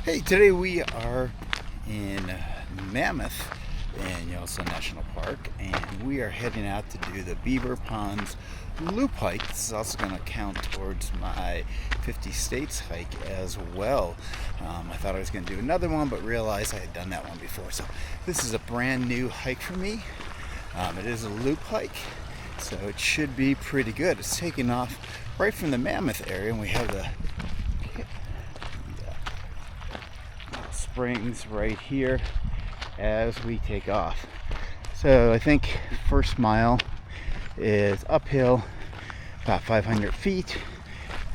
Hey, today we are in Mammoth in Yellowstone National Park, and we are heading out to do the Beaver Ponds Loop hike. This is also going to count towards my 50 states hike as well. I thought I was going to do another one, but realized I had done that one before. So this is a brand new hike for me. It is a loop hike, so it should be pretty good. It's taking off right from the Mammoth area, and we have the springs right here as we take off. So I think first mile is uphill about 500 feet.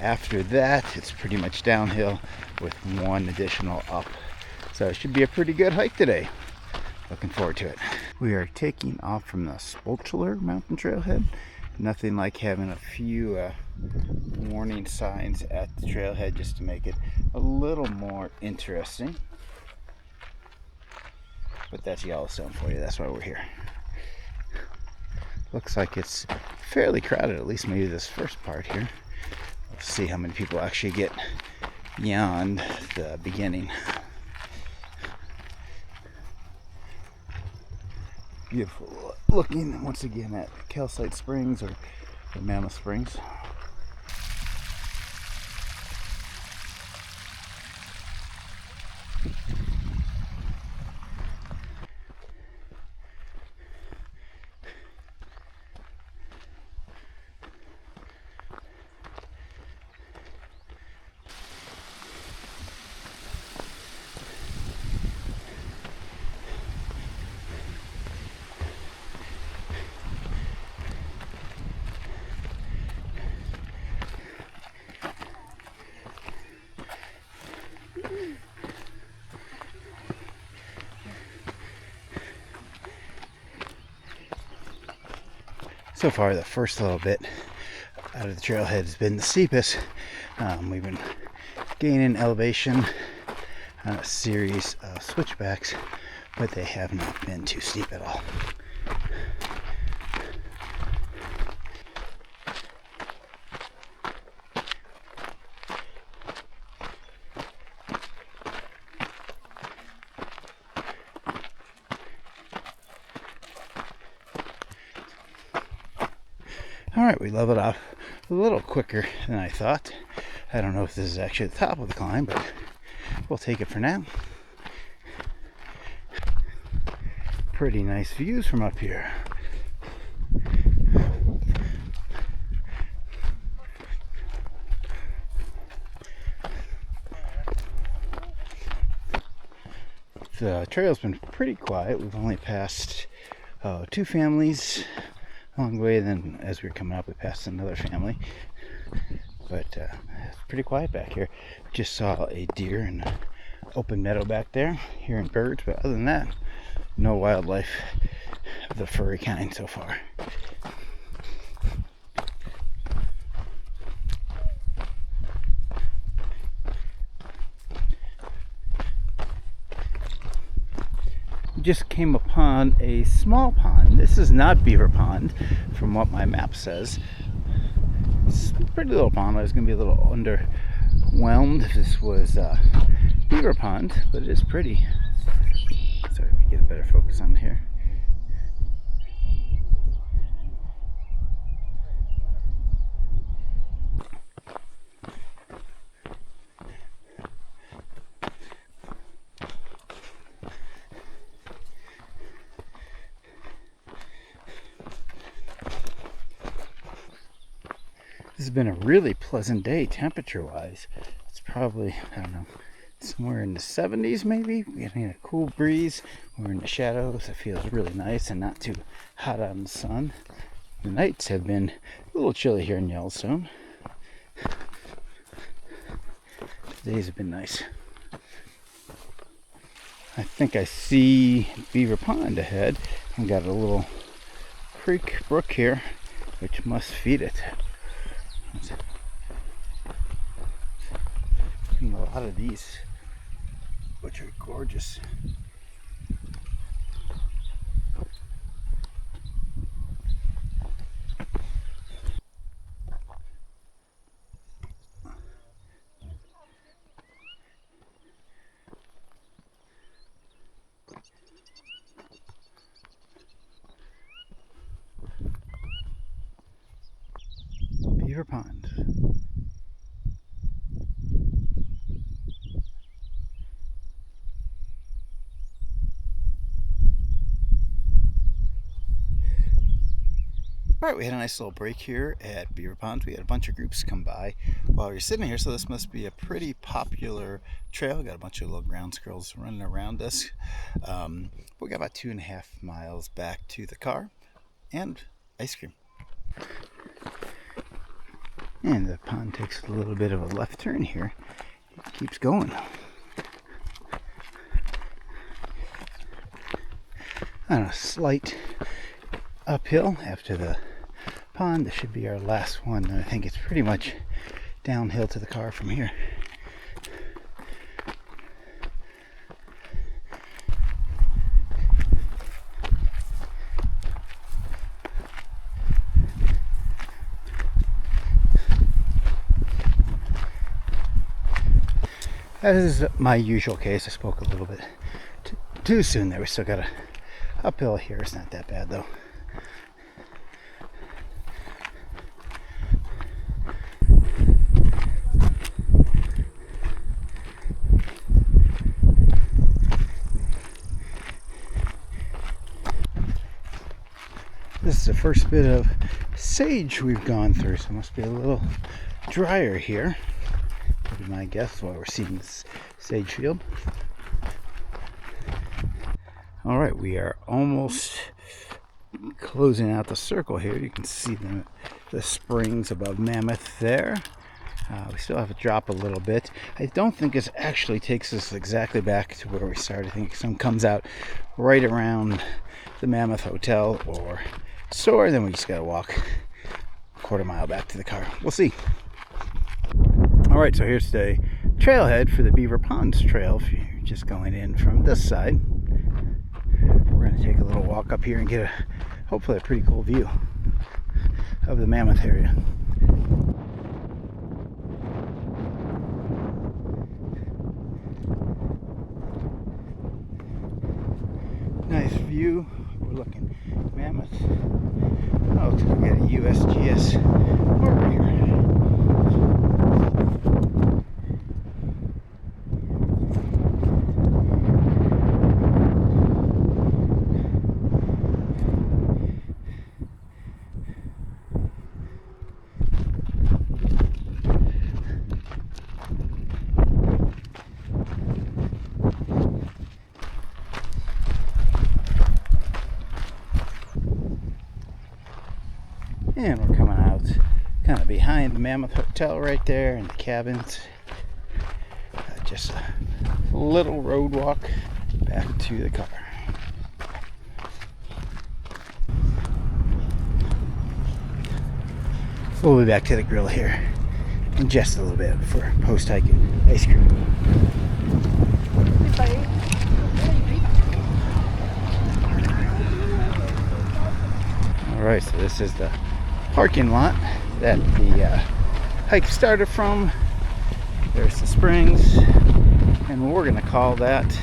After that it's pretty much downhill with one additional up. So it should be a pretty good hike today. Looking forward to it. We are taking off from the Spolchler mountain trailhead. Nothing like having a few warning signs at the trailhead just to make it a little more interesting. But that's Yellowstone for you. That's why we're here. Looks like it's fairly crowded, at least maybe this first part here. We'll see how many people actually get beyond the beginning. Beautiful looking once again at Calcite Springs or Mammoth Springs. So far, the first little bit out of the trailhead has been the steepest. We've been gaining elevation on a series of switchbacks, but they have not been too steep at all. Alright, we leveled off a little quicker than I thought. I don't know if this is actually the top of the climb, but we'll take it for now. Pretty nice views from up here. The trail's been pretty quiet. We've only passed two families along the way, then as we were coming up we passed another family, but it's pretty quiet back here. Just saw a deer in an open meadow back there, hearing birds, but other than that, no wildlife of the furry kind so far. Just came upon a small pond. This is not Beaver Pond from what my map says. It's a pretty little pond. I was going to be a little underwhelmed if this was Beaver Pond, but it is pretty. Sorry, let me get a better focus on here. This has been a really pleasant day temperature-wise. It's probably, I don't know, somewhere in the 70s maybe. We're getting a cool breeze. We're in the shadows. It feels really nice and not too hot out in the sun. The nights have been a little chilly here in Yellowstone. The days have been nice. I think I see Beaver Pond ahead. I've got a little creek brook here which must feed it. A lot of these, which are gorgeous. Beaver Pond. Alright, we had a nice little break here at Beaver Pond. We had a bunch of groups come by while we were sitting here, so this must be a pretty popular trail. We got a bunch of little ground squirrels running around us. We got about 2.5 miles back to the car and ice cream. And the pond takes a little bit of a left turn here. It keeps going. On a slight uphill after the pond. This should be our last one. I think it's pretty much downhill to the car from here. As is my usual case, I spoke a little bit too soon there. We still got a uphill here. It's not that bad though. This is the first bit of sage we've gone through, so it must be a little drier here. Would be my guess while we're seeing this sage field. All right, we are almost closing out the circle here. You can see the springs above Mammoth there. We still have to drop a little bit. I don't think this actually takes us exactly back to where we started. I think some comes out right around the Mammoth Hotel or store, then we just gotta walk a quarter mile back to the car. We'll see. All right, so here's the trailhead for the Beaver Ponds Trail. If you're just going in from this side, we're gonna take a little walk up here and get hopefully a pretty cool view of the Mammoth area. Nice view. We're looking Mammoth. Oh, looks like we got a USGS over here. And we're coming out kind of behind the Mammoth Hotel right there and the cabins. Just a little road walk back to the car. We'll be back to the grill here in just a little bit for post-hiking ice cream. Alright, so this is the parking lot that the hike started from. There's the springs, and we're going to call that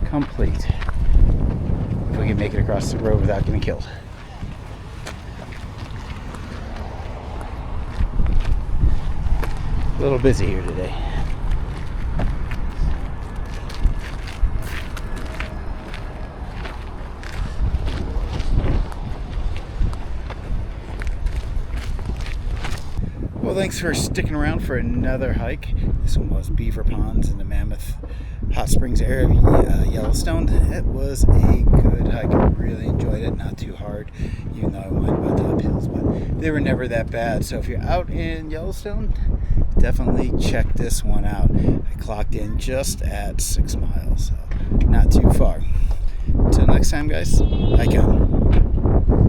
complete. If we can make it across the road without getting killed. A little busy here today. Well, thanks for sticking around for another hike. This one was Beaver Ponds in the Mammoth Hot Springs area of Yellowstone. It was a good hike. I really enjoyed it. Not too hard, even though I went about the uphills, but they were never that bad. So if you're out in Yellowstone, definitely check this one out. I clocked in just at 6 miles, so not too far. Until next time, guys, hike on.